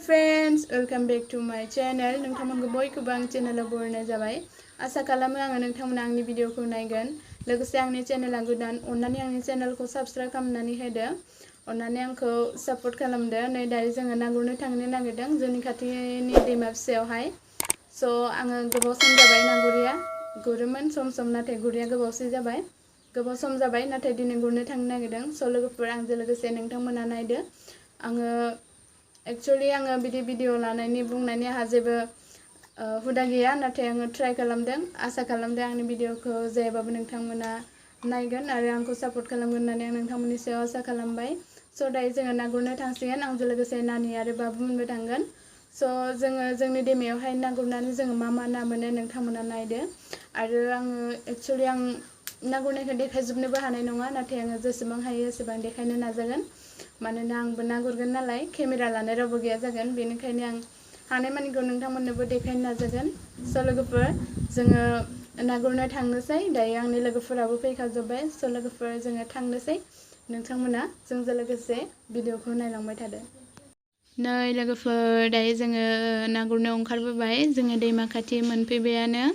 Friends, welcome back to my channel. नोंथांमोनखौ बयखौबो आं चेनेलाव बरायनाय जाबाय। आसा खालामो आङो नोंथांमोना आंनि भिडिअखौ नायगोन। लोगोसे आंनि चेनेला गोदान, अन्नानै आंनि चेनेलखौ साबस्क्राइब खालामनानै होदो। अन्नानै आंखौ सापर्ट खालामदो। नै दायो जोङो ना गुरनो थांनो नागिरदों जोंनि खाथिनि दैमा फिसायावहाय। स' आङो गोबाव सम जाबाय ना गुरैया। गुरोमोन सम नाथाय गुरैया गोबावसै जाबाय। गोबाव सम जाबाय नाथाय दिनै गुरनो थांनो नागिरदों। स' लोगोफोर आंजों लोगोसे नोंथांमोना नायदो। आङो एक्चुअली आङो बिदि भिडिअ लानायनि बुंनायनि आंहा जेबो हुदा गैया, नाथाय आङो ट्राइ खालामदों। आसा खालामदों आंनि भिडिअखौ जायाबाबो नोंथांमोना नायगोन आरो आंखौ सापर्ट खालामगोन होननानै आं नोंथांमोननि सायाव आसा खालामबाय। स' दायो जोङो ना गुरनो थांसिगोन। आंजों लोगोसे नानि आरो बाबुमोनबो थांगोन। स' जोङो जोंनि दैमायावहाय ना गुरनानै जोङो मा ना मोनो नोंथांमोना नायदो। आरो आङो एक्चुअली आं ना गुरनायखौ देखायजोबनोबो हानाय नङा, नाथाय आङो जेसेबां हायो एसेबां देखायनो नाजागोन। मानोना आंबो ना गुरगोन नालाय, केमेरा लानाय रावबो गैया जागोन। बेनिखायनो आं हानायमानिखौ नोंथांमोननोबो देखायनो नाजागोन। स' लोगोफोर जोङो ना गुरनो थांनोसै। दायो आंनि लोगोफोराबो फैखाजोब्बाय। स' लोगोफोर जोङो थांनोसै। नोंथांमोना जोंजों लोगोसे भिडिअखौ नायलांबाय थादो। नै लोगोफोर दायो जोङो ना गुरनो ओंखारबोबाय। जोङो दैमा खाथि मोनफैबायानो।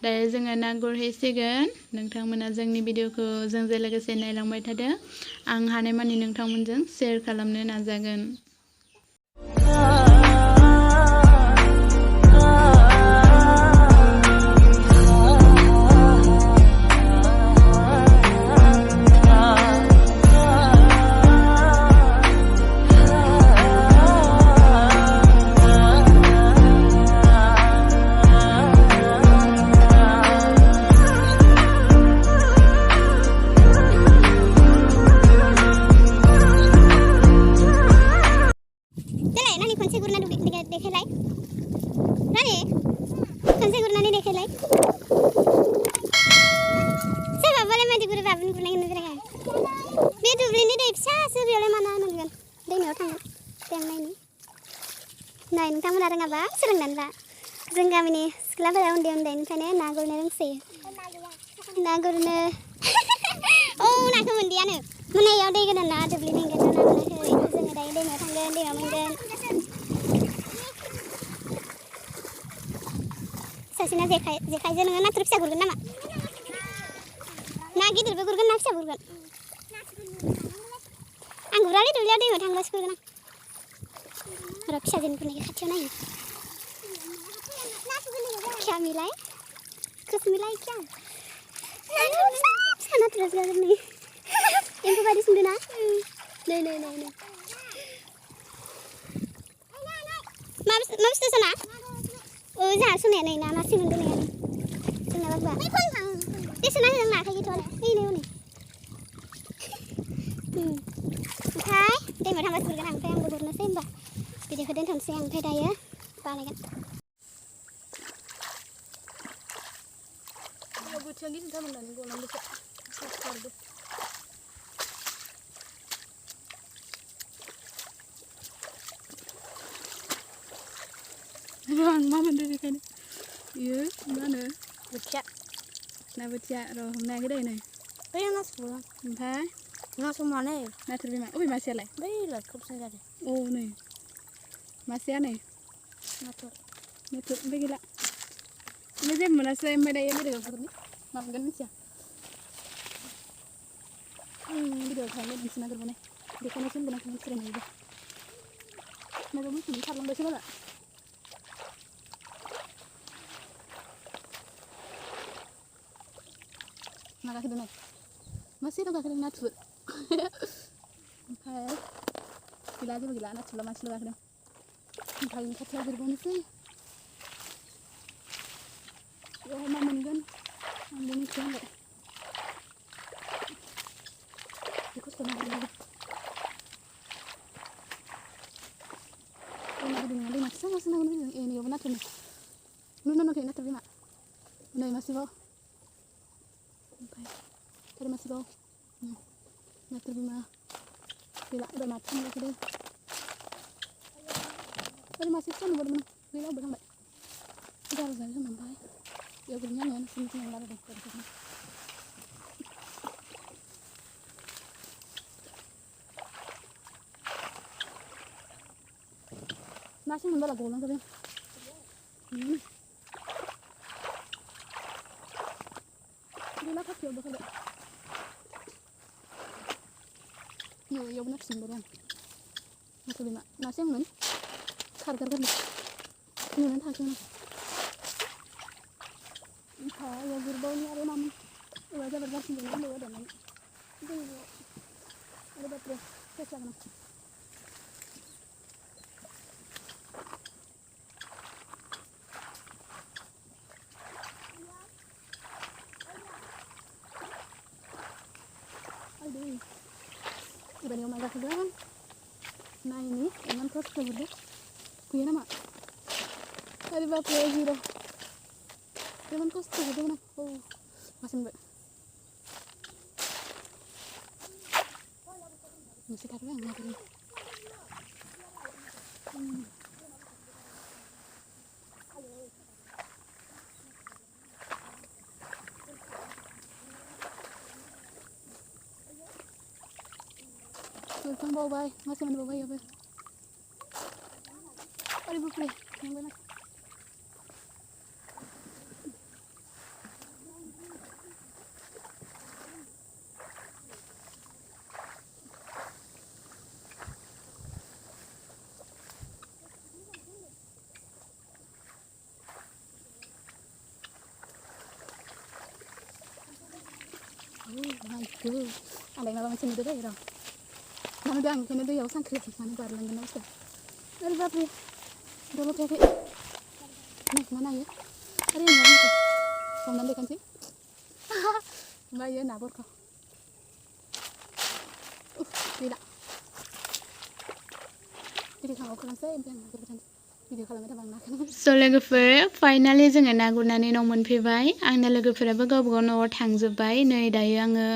दायो जोङो ना गुरहैसिगोन। नोंथांमोना जोंनि भिडिअखौ जोंजों लोगोसे नायलांबाय थादो। आं हानायमानि नोंथांमोनजों शेयार खालामनो नाजागोन। Nah, nोंथांमोना रोङाबा सोलोंनानै ला। जों गामिनि सिख्लाफोरा उन्दैनिफ्रायनो ना गुरनो रोंसोयो। ना गुरनो नाखौ मोनदियानो। मोनायाव दै गोदान ना दुब्लिनि ओंखायनो ना मोनाखै। जोङो दायो दैमायाव थांगोन, दैमायाव मोनगोन। सासेना जेखाइजों नोङो नाथुर फिसा गुरगोन नामा? ना गिदिरबो गुरगोन, ना फिसाबो गुरगोन? आं गुरालै दुब्लियाव, दैमायाव थांबासो गुरगोन आं। र' फिसाजोन गुरनायखौ खाथियाव नायनो। क्या मिलाय? कुछ मिलाय क्या? फिसा नाथुरा जागोन नै। एम्फौ बायदि सुन्दों ना? नै। मा बुस्थु सना? जोंहा सनाया नै ना मासे मोनदों नै आरो। जोंना बाबुआ। बे सना होदों ना आखाइ गैथ'आ? नै। ओमफ्राय दैमायाव थांबासो गुरगोन आं। ओमफ्राय आंबो गुरनोसै होमबा। भिडिअखौ दोनथ'नोसै आं। ओमफ्राय दायो बानायगोन। बोथिया गिदिर जालांनानै गलांदोसो। सारदो। आं मा मोनदों बेखायनो। बेयो मा होनो बोथिया। ना बोथिया र' हमनायाखै दे नै। बै नासुर। ओमफ्राय नासुर मानै। नाथुर बिमा। अबे मासेयालाय? बै खोबसिन जादों। औ नै। मासेया नै। नाथुर ओमफ्राय गैला। ओमफ्राय जेबो मोनासै। ओमफ्राय दायो भिडिअ गुरनि मा मोनगोन मिथिया। भिडिअ खालामनो दिन्थिना गुरबोनाय। देखायनायसो होनगोन आंखौ मिथिनाय नुयोबा। माबा बुस्थुनि खारलांबायसो माला। मा गाखोदों नै? मासेल' गाखोदों नाथुर। ओमफ्राय गैला, जेबो गैला। नाथुरल' मासेल' गाखोदों। ओमफ्राय खाथियाव गुरबावनोसै। बेवहाय मा मोनगोन आंबो मिथिया होनबाय। खस्थ' नागिरनांगौ। दैमा गिदिर नङा, दैमा फिसासो नांगौ लुगैदों। नैयावबो नाथुर नै। नुवाखै नाथुर बिमा? नै मासेबाव। ओमफ्राय आरो मासेबाव। नाथुर बिमा गैला। एबार माथाम गाखोदों। आरो मासे फिसा नुबावदोंमोन आं। गैला, अबाव थांबाय? गारजानो होनबा ओमफ्राय बेयाव गुरनि आङो नोंसोरनिथिं लाबोदों। Nasi mendadak bolang tapi. Gila kaki udah kada. Yo benar sih benar. Masih lima. Nasi yang mana? Kar. Ini nanti hasilnya. Ya gurbau ni ada nama. Wajah bergas ni nama ada nama. Itu ada betul. Kesana mana? Aduh. Udah ni omega sekarang. Nah ini dengan kos kemudian. Kuya nama. Ada berapa zero? Dengan kos kemudian. Oh masih mbak. Masih taruh yang apa ni? Sultan boibw masih mana boibw ya ber? Ada berapa? Yang mana? Oh my god, ada yang macam itu dah ya? Mana dah angin itu ya, usang kerja mana baru langgan usah. Ada berapa? Dua pakai. Mana ya? Ada yang mana tu? Kau nanti kan sih? Mbak ya nabur kau. Tidak. Jadi kalau kalian saya yang berbicara video kalau mereka bangga. So लोगोफोर finally जोङो ना गुरनानै न' मोनफैबाय आंना लोगोफोराबो गावबा गाव न'आव थांजोब्बाय नै दायो आङो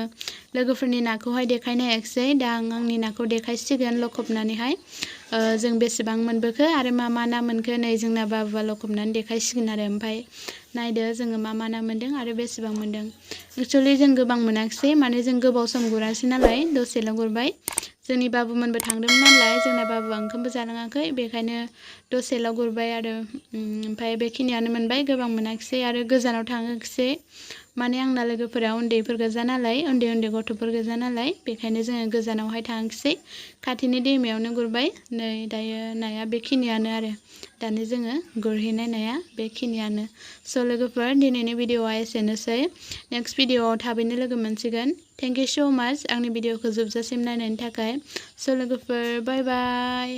लोगोफोरनि नाखौहाय देखायनो हायाखिसै दा आं आंनि नाखौ देखायसिगोन लखबनानैहाय जों बेसेबां मोनबोखो आरो मा मा ना मोनखो नै जोंना बाबुआ लखबनानै देखायसिगोन आरो ओमफ्राय नायदो जोङो मा मा ना मोनदों आरो बेसेबां मोनदों एक्चुअली जों गोबां मोनाखिसै माने जों गोबाव सम गुरासै नालाय दसेल' गुरबाय जोंनि बाबुमोनबो थांदोंमोन नालाय जोंना बाबुआ ओंखामबो जालाङाखै बेखायनो दसेल' गुरबाय आरो ओमफ्राय बेखिनियानो मोनबाय गोबां मोनाखिसै आरो गोजानाव थाङाखिसै माने आंना लोगोफोरा उन्दैफोर गोजा नालाय उन्दै गथ'फोर गोजा नालाय बेखायनो जोङो गोजानावहाय थाङाखिसै खाथिनि दैमायावनो गुरबाय नै दायो नाया बेखिनियानो आरो दानो जोङो गुरहैनाय नाया बेखिनियानो स' लोगोफोर दिनैनि भिडिअ'आ एसेनोसै नेक्स्ट भिडिअ'आव थाबैनो लोगो मोनसिगोन थेंक इउ स' माच आंनि भिडिअ'खौ जोबजासिम नायनायनि थाखाय स' लोगोफोर बाय बाय